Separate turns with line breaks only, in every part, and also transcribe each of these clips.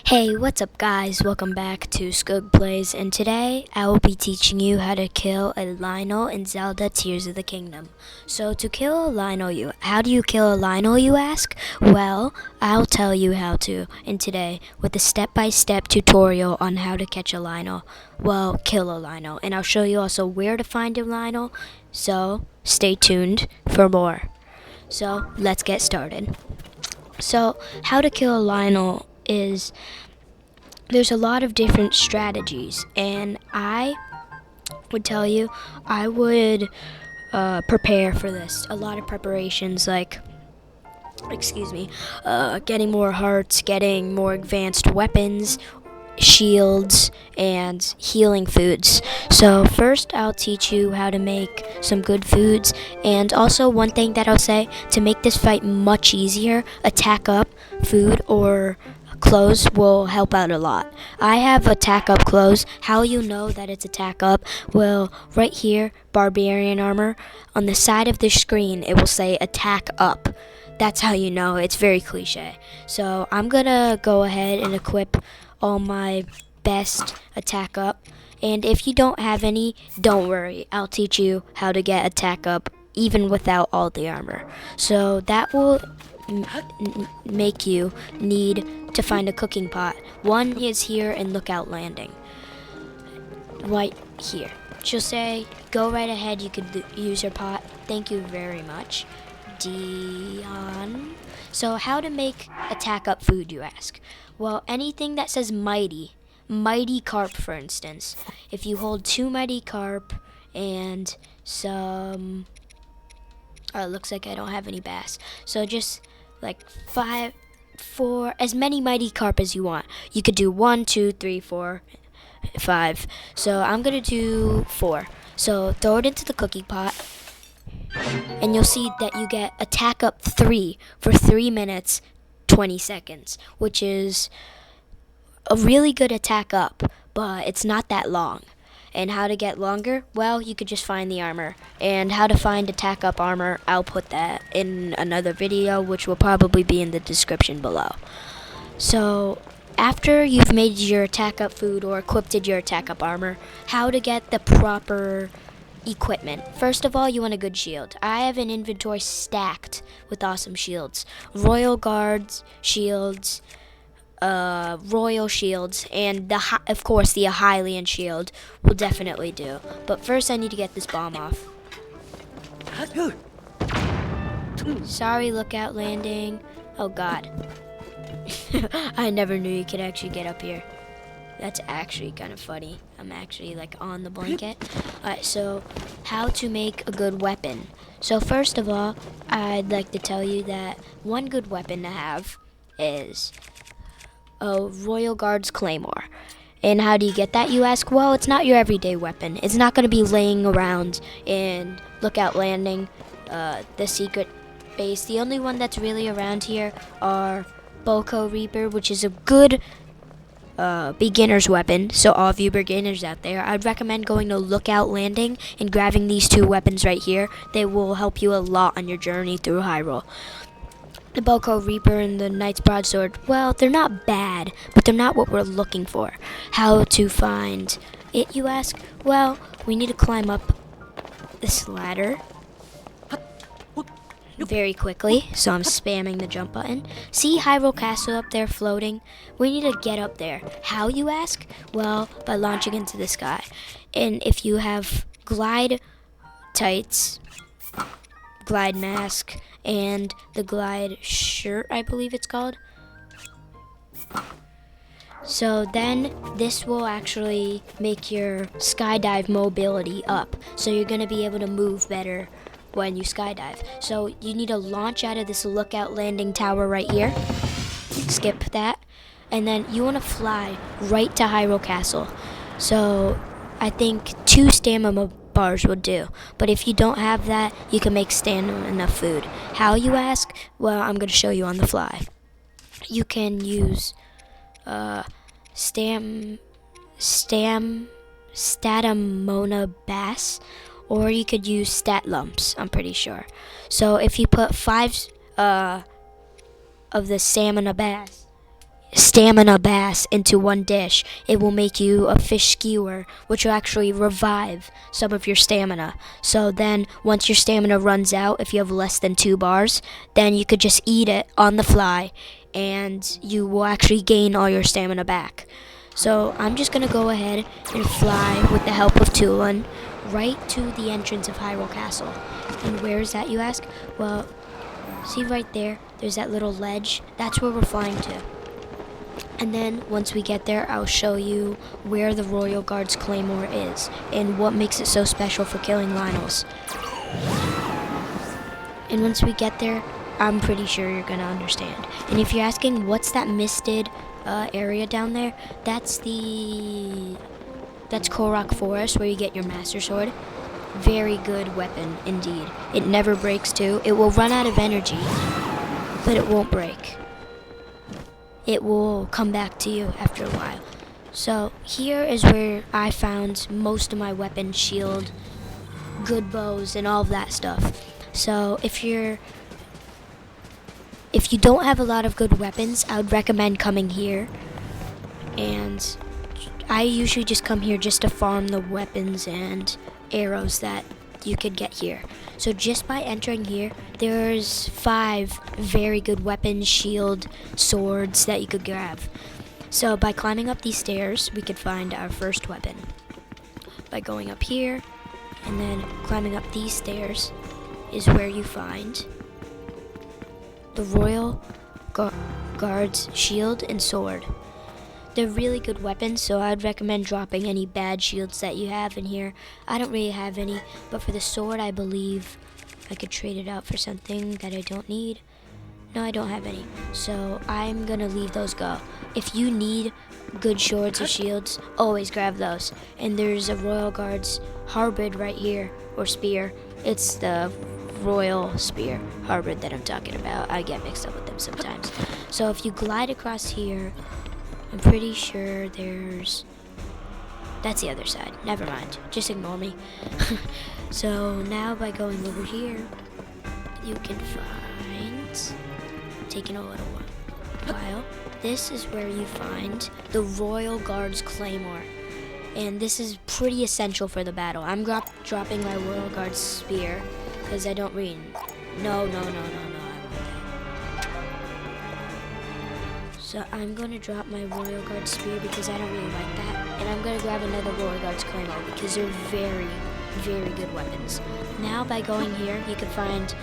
Hey, what's up guys? Welcome back to Skug Plays, and today I will be teaching you how to kill a lynel in Zelda Tears of the Kingdom. So to kill a lynel, how do you kill a lynel, you ask? Well, I'll tell you how to in today with a step-by-step tutorial on how to catch a lynel. Well, kill a lynel, and I'll show you also where to find a lynel, so stay tuned for more. So let's get started. So how to kill a lynel is there's a lot of different strategies, and I would tell you I would prepare for this. A lot of preparations, like getting more hearts, getting more advanced weapons, shields, and healing foods. So first I'll teach you how to make some good foods, and also one thing that I'll say to make this fight much easier, attack up food or clothes will help out a lot. I have attack up clothes. How you know that it's attack up? Well, right here, barbarian armor, on the side of the screen it will say attack up. That's how you know. It's very cliche. So I'm gonna go ahead and equip all my best attack up, and if you don't have any, don't worry, I'll teach you how to get attack up even without all the armor. So that will make you need to find a cooking pot. One is here in Lookout Landing, right here. She'll say go right ahead, you could use her pot. Thank you very much, Dion. So how to make attack up food, you ask? Well, anything that says mighty carp, for instance. If you hold 2 mighty carp and some looks like I don't have any bass, so just like 4, as many mighty carp as you want. You could do 1, 2, 3, 4, 5. So I'm gonna do 4. So throw it into the cooking pot, and you'll see that you get attack up 3 for 3 minutes 20 seconds, which is a really good attack up, but it's not that long. And how to get longer? Well, you could just find the armor. And how to find attack up armor, I'll put that in another video, which will probably be in the description below. So after you've made your attack up food or equipped your attack up armor, how to get the proper equipment. First of all, you want a good shield. I have an inventory stacked with awesome shields. Royal Guards shields, royal shields, and of course the Hylian shield will definitely do. But first I need to get this bomb off. Sorry, Lookout Landing. Oh god. I never knew you could actually get up here. That's actually kind of funny. I'm actually like on the blanket. Alright, so how to make a good weapon. So first of all, I'd like to tell you that one good weapon to have is a Royal Guard's Claymore. And how do you get that, you ask? Well, it's not your everyday weapon. It's not going to be laying around in Lookout Landing, the secret base. The only one that's really around here are Boko Reaper, which is a good beginner's weapon. So all of you beginners out there, I'd recommend going to Lookout Landing and grabbing these 2 weapons right here. They will help you a lot on your journey through Hyrule. The Boko Reaper and the Knight's Broadsword, well, they're not bad, but they're not what we're looking for. How to find it, you ask? Well, we need to climb up this ladder very quickly, so I'm spamming the jump button. See Hyrule Castle up there floating? We need to get up there. How, you ask? Well, by launching into the sky. And if you have glide tights, glide mask, and the glide shirt, I believe it's called. So then this will actually make your skydive mobility up. So you're going to be able to move better when you skydive. So you need to launch out of this Lookout Landing tower right here. Skip that. And then you want to fly right to Hyrule Castle. So I think 2 stamina bars will do. But if you don't have that, you can make stamina food. How, you ask? Well, I'm going to show you on the fly. You can use Statamona Bass, or you could use Stat Lumps, I'm pretty sure. So if you put 5 of the Stamina Bass stamina bass into one dish. It will make you a fish skewer, which will actually revive some of your stamina. So then, once your stamina runs out, if you have less than 2 bars, then you could just eat it on the fly, and you will actually gain all your stamina back. So I'm just gonna go ahead and fly with the help of Tulin right to the entrance of Hyrule Castle. And where is that, you ask? Well, see right there, there's that little ledge. That's where we're flying to. And then once we get there, I'll show you where the Royal Guard's Claymore is and what makes it so special for killing lynels. And once we get there, I'm pretty sure you're gonna understand. And if you're asking what's that misted area down there, that's Korok Forest, where you get your Master Sword. Very good weapon indeed. It never breaks too. It will run out of energy, but it won't break. It will come back to you after a while. So here is where I found most of my weapon, shield, good bows, and all of that stuff. So if you don't have a lot of good weapons, I would recommend coming here. And I usually just come here just to farm the weapons and arrows that you could get here. So just by entering here, there's 5 very good weapons, shield, swords that you could grab. So by climbing up these stairs, we could find our first weapon. By going up here and then climbing up these stairs is where you find the Royal Guard's shield and sword. They're really good weapons, so I'd recommend dropping any bad shields that you have in here. I don't really have any, but for the sword, I believe I could trade it out for something that I don't need. No, I don't have any, so I'm gonna leave those go. If you need good swords or shields, always grab those. And there's a Royal Guard's halberd right here, or spear. It's the Royal Spear halberd that I'm talking about. I get mixed up with them sometimes. So if you glide across here, I'm pretty sure that's the other side. Never mind. Just ignore me. So now by going over here, you can find, taking a little while, this is where you find the Royal Guard's Claymore. And this is pretty essential for the battle. I'm dropping my Royal Guard's spear because I don't read. No. So I'm going to drop my Royal Guard Spear because I don't really like that. And I'm going to grab another Royal Guard's Claymore because they're very, very good weapons. Now by going here, you can find,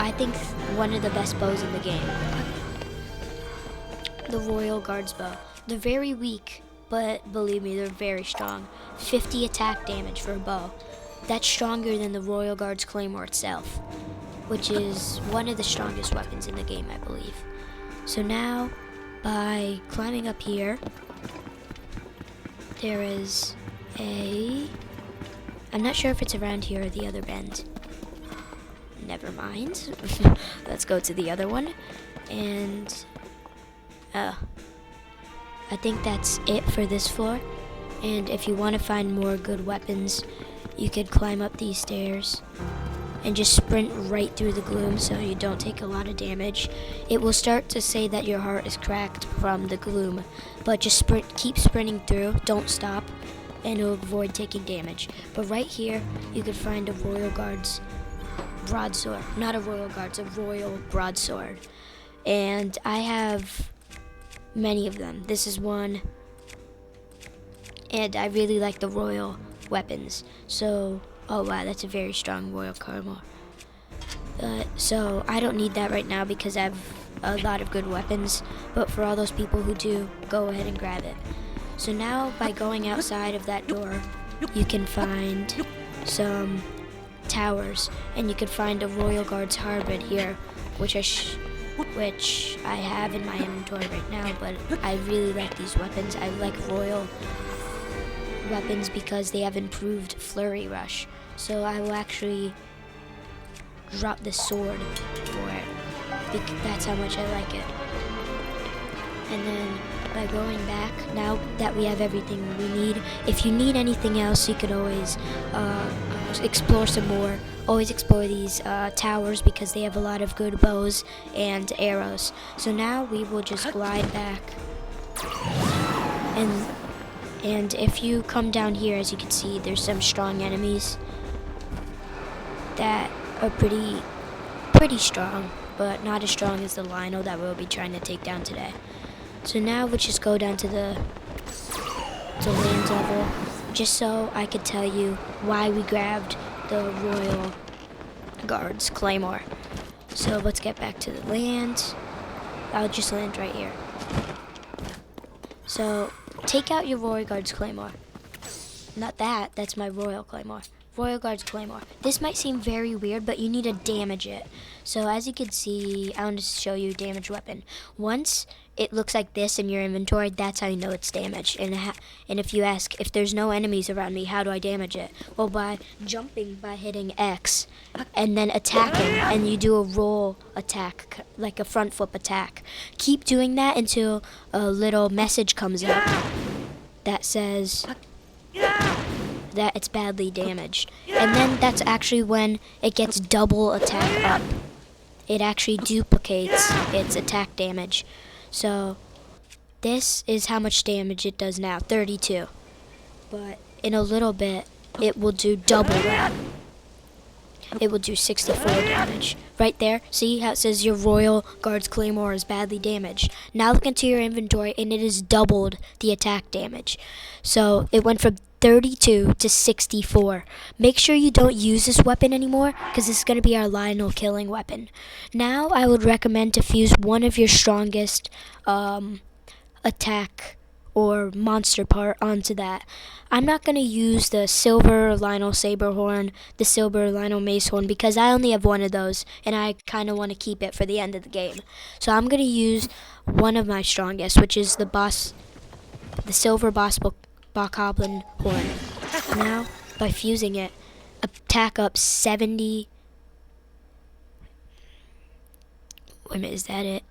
I think, one of the best bows in the game. The Royal Guard's bow. They're very weak, but believe me, they're very strong. 50 attack damage for a bow. That's stronger than the Royal Guard's Claymore itself, which is one of the strongest weapons in the game, I believe. So now, by climbing up here, there is I'm not sure if it's around here or the other bend. Never mind. Let's go to the other one. And I think that's it for this floor. And if you want to find more good weapons, you could climb up these stairs and just sprint right through the gloom so you don't take a lot of damage. It will start to say that your heart is cracked from the gloom, but just keep sprinting through, don't stop, and it'll avoid taking damage. But right here, you could find a Royal Guard's broadsword. Not a Royal Guard's, a Royal broadsword. And I have many of them. This is one, and I really like the Royal weapons. So, oh wow, that's a very strong Royal Claymore. So I don't need that right now because I have a lot of good weapons, but for all those people who do, go ahead and grab it. So now by going outside of that door, you can find some towers, and you can find a Royal Guard's halberd here, which I have in my inventory right now, but I really like these weapons. I like Royal weapons because they have improved flurry rush. So I will actually drop the sword for it because that's how much I like it. And then by going back, now that we have everything we need, if you need anything else, you could always explore some more. Always explore these towers because they have a lot of good bows and arrows. So now we will just glide back And if you come down here, as you can see, there's some strong enemies that are pretty strong, but not as strong as the lynel that we'll be trying to take down today. So now we'll just go down to the land level, just so I could tell you why we grabbed the Royal Guard's Claymore. So let's get back to the land. I'll just land right here. So take out your Royal Guard's Claymore. Not that, that's my Royal Claymore. Royal Guard's Claymore. This might seem very weird, but you need to damage it. So as you can see, I want to show you damage weapon. Once it looks like this in your inventory, that's how you know it's damaged. And if you ask, if there's no enemies around me, how do I damage it? Well, by jumping, by hitting X, and then attacking, and you do a roll attack, like a front flip attack. Keep doing that until a little message comes up that says that it's badly damaged. And then that's actually when it gets double attack up. It actually duplicates its attack damage. So this is how much damage it does now, 32. But in a little bit, it will do double that. It will do 64 damage. Right there, see how it says your Royal Guard's Claymore is badly damaged. Now look into your inventory and it has doubled the attack damage. So it went from 32 to 64. Make sure you don't use this weapon anymore, because this is going to be our lynel killing weapon. Now I would recommend to fuse one of your strongest attack or monster part onto that. I'm not going to use the silver lynel saber horn, the silver lynel mace horn, because I only have one of those and I kind of want to keep it for the end of the game. So I'm going to use one of my strongest, which is the silver bokoblin horn. Now, by fusing it, attack up 70. Wait a minute, is that it?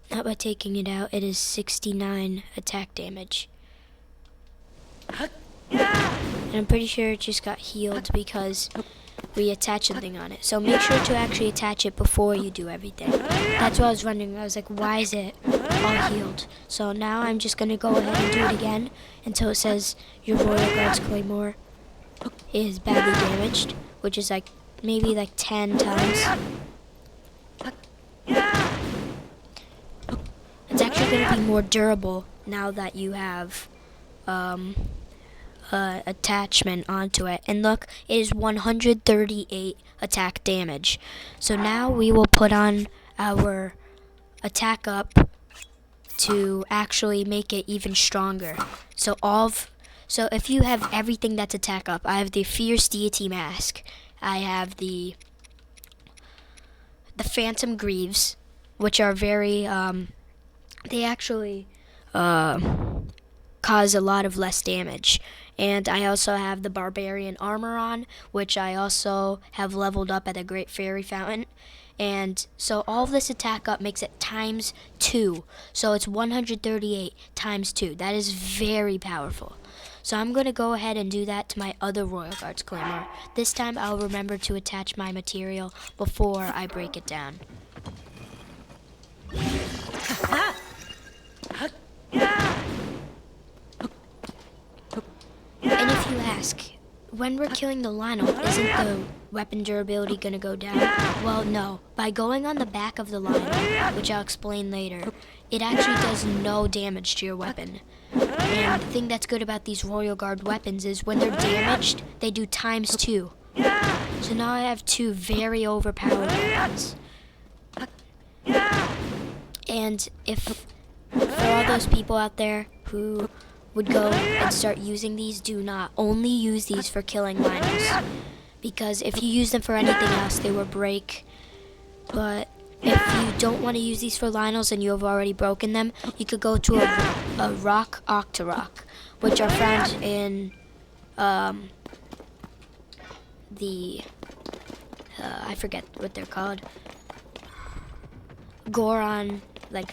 Not by taking it out, it is 69 attack damage. And I'm pretty sure it just got healed because we attached something on it. So make sure to actually attach it before you do everything. That's what I was wondering. I was like, why is it all healed? So now I'm just going to go ahead and do it again until it says your Royal Guard's Claymore is badly damaged, which is like maybe like 10 times. It's actually going to be more durable now that you have attachment onto it. And look, it is 138 attack damage. So now we will put on our attack up to actually make it even stronger. So if you have everything that's attack up, I have the Fierce Deity Mask. I have the Phantom Greaves, which are very they actually cause a lot of less damage. And I also have the Barbarian Armor on, which I also have leveled up at the Great Fairy Fountain. And so all of this attack up makes it times 2. So it's 138 times 2. That is very powerful. So I'm going to go ahead and do that to my other Royal Guard's Claymore. This time I'll remember to attach my material before I break it down. And if you ask, when we're killing the lynel, isn't the weapon durability going to go down? Well, no. By going on the back of the lynel, which I'll explain later, it actually does no damage to your weapon. And the thing that's good about these Royal Guard weapons is when they're damaged, they do times 2. So now I have 2 very overpowered weapons. And if for all those people out there who would go and start using these, do not. Only use these for killing lynels. Because if you use them for anything else, they will break. But if you don't want to use these for lynels and you have already broken them, you could go to a rock octorok, which are found in I forget what they're called. Goron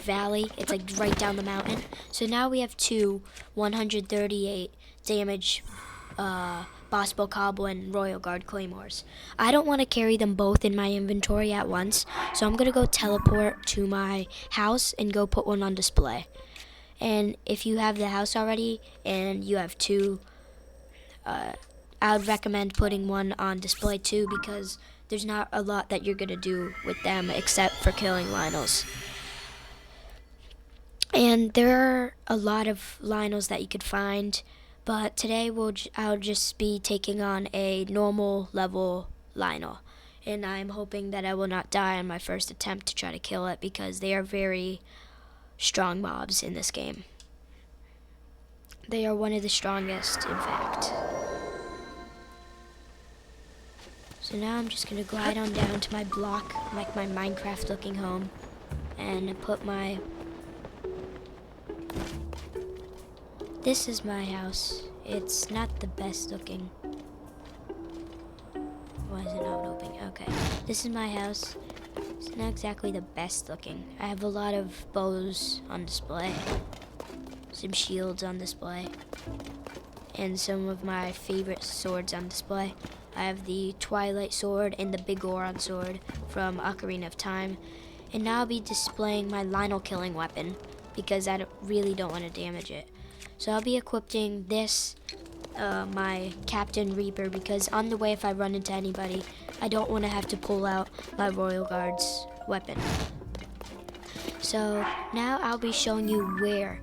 Valley. It's like right down the mountain. So now we have 2 138 damage Boss Bokoblin Royal Guard Claymores. I don't want to carry them both in my inventory at once, so I'm going to go teleport to my house and go put one on display. And if you have the house already and you have two, I would recommend putting one on display too, because there's not a lot that you're going to do with them except for killing lynels. And there are a lot of lynels that you could find, but today I'll just be taking on a normal level lynel. And I'm hoping that I will not die on my first attempt to try to kill it, because they are very strong mobs in this game. They are one of the strongest, in fact. So now I'm just going to glide on down to my block, like my Minecraft looking home, and put my... This is my house. It's not the best looking. Why is it not opening? Okay. This is my house. It's not exactly the best looking. I have a lot of bows on display, some shields on display, and some of my favorite swords on display. I have the Twilight Sword and the Big Goron Sword from Ocarina of Time. And now I'll be displaying my lynel killing weapon, because I really don't want to damage it. So I'll be equipping this, my Captain Reaper, because on the way, if I run into anybody, I don't want to have to pull out my Royal Guard's weapon. So now I'll be showing you where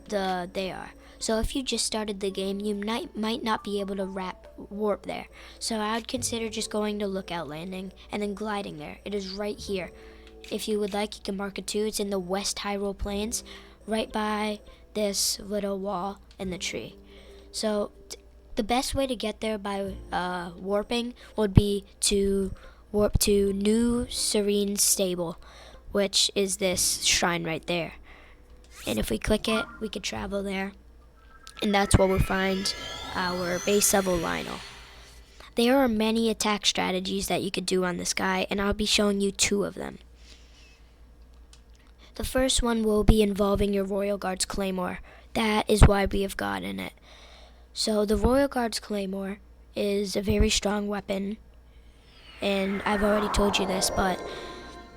they are. So if you just started the game, you might not be able to warp there. So I would consider just going to Lookout Landing and then gliding there. It is right here. If you would like, you can mark it too. It's in the West Hyrule Plains, right by this little wall and the tree. So the best way to get there by warping would be to warp to New Serene Stable, which is this shrine right there. And if we click it, we could travel there. And that's where we'll find our base level lynel. There are many attack strategies that you could do on this guy, and I'll be showing you 2 of them. The first one will be involving your Royal Guard's Claymore. That is why we have gotten it. So the Royal Guard's Claymore is a very strong weapon, and I've already told you this, but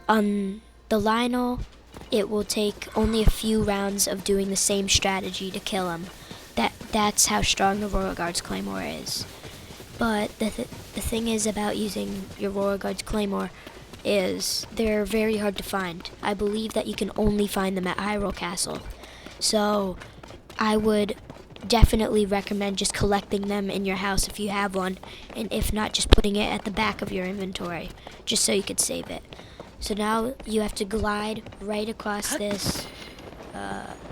on the lynel, it will take only a few rounds of doing the same strategy to kill him. That's how strong the Royal Guard's Claymore is. But the thing is about using your Royal Guard's Claymore is they're very hard to find. I believe that you can only find them at Hyrule Castle. So I would definitely recommend just collecting them in your house if you have one, and if not, just putting it at the back of your inventory, just so you could save it. So now you have to glide right across this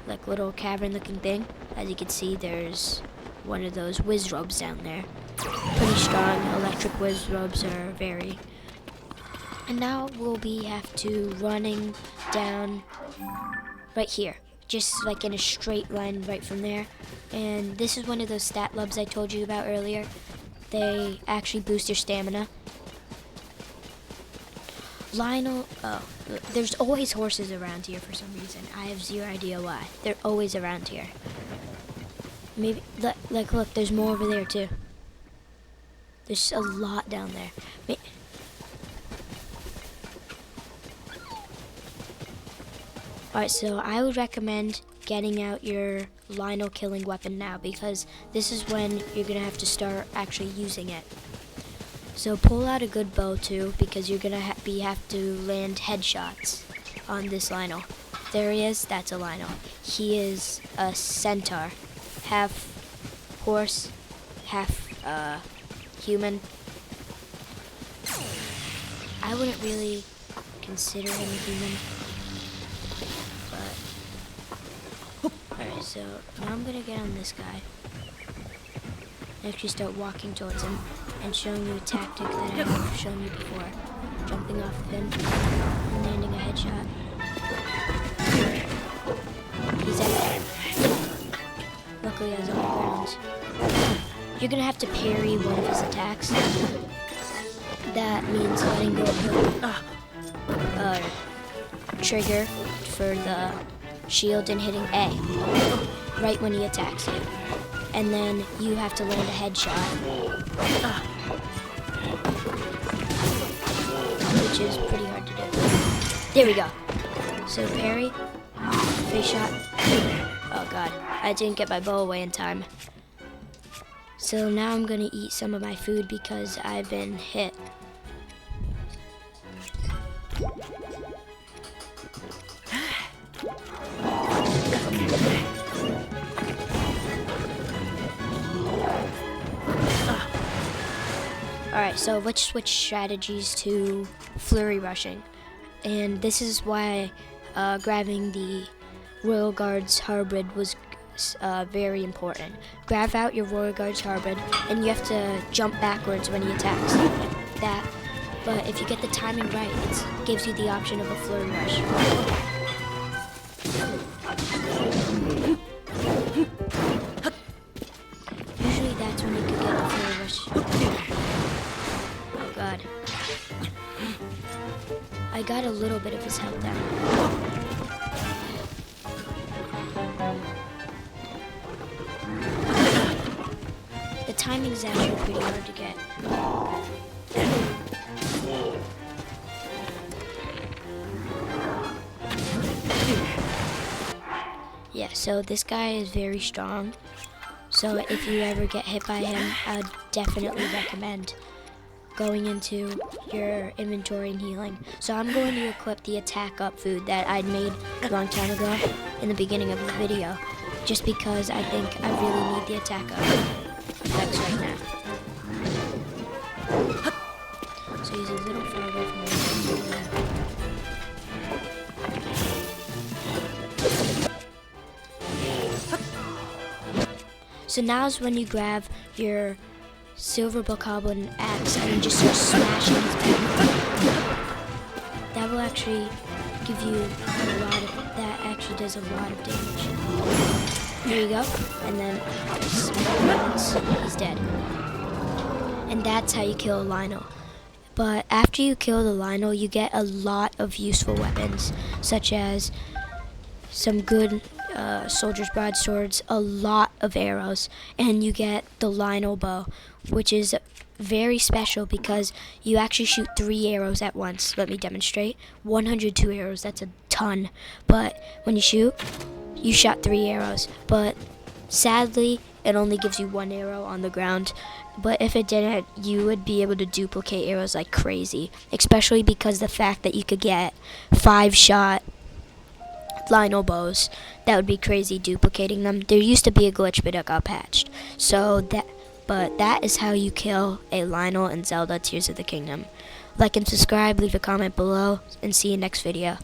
like little cavern looking thing. As you can see, there's one of those whiz robes down there. Pretty strong. Electric whiz robes are very. And now we'll have to running down right here, just like in a straight line right from there. And this is one of those stat lubs I told you about earlier. They actually boost your stamina. Lynel, there's always horses around here for some reason. I have zero idea why. They're always around here. Maybe, like, look, there's more over there too. There's a lot down there. Alright, so I would recommend getting out your lynel killing weapon now, because this is when you're going to have to start actually using it. So pull out a good bow too, because you're going to have to land headshots on this lynel. There he is, that's a lynel. He is a centaur, half horse, half human. I wouldn't really consider him a human. Alright, so now I'm gonna get on this guy and actually start walking towards him and showing you a tactic that I have shown you before. Jumping off of him and landing a headshot. He's out. Luckily I was on the ground. You're gonna have to parry one of his attacks. That means letting go of the trigger for the shield and hitting A right when he attacks you. and then you have to land a headshot, which is pretty hard to do. There we go. So parry, face shot. Oh god, I didn't get my bow away in time. So now I'm gonna eat some of my food because I've been hit. Alright, so let's switch strategies to flurry rushing. And this is why grabbing the Royal Guard's Harbrid was very important. Grab out your Royal Guard's Harbrid, and you have to jump backwards when he attacks. That. But if you get the timing right, it gives you the option of a flurry rush. Usually that's when you could get the flurry rush. Oh god. I got a little bit of his health down. The timing's actually pretty hard to get. Yeah, so this guy is very strong. So if you ever get hit by him, I'd definitely recommend going into your inventory and healing. So I'm going to equip the attack up food that I'd made a long time ago in the beginning of the video, just because I think I really need the attack up effects right now. So he's a little far away from me. So now's when you grab your silver bokoblin axe and you just start smashing his back. That will actually give you a lot of, that actually does a lot of damage. There you go. And then he's dead. And that's how you kill a lynel. But after you kill the lynel, you get a lot of useful weapons, such as some good soldier's broadswords, a lot of arrows, and you get the lynel bow, which is very special because you actually shoot 3 arrows at once. Let me demonstrate. 102 arrows, that's a ton. But when you shoot, you shot 3 arrows. But sadly, it only gives you 1 arrow on the ground. But if it didn't, you would be able to duplicate arrows like crazy, especially because the fact that you could get 5-shot lynel bows. That would be crazy duplicating them. There used to be a glitch, but it got patched. But that is how you kill a lynel in Zelda Tears of the Kingdom. Like and subscribe, leave a comment below, and see you next video.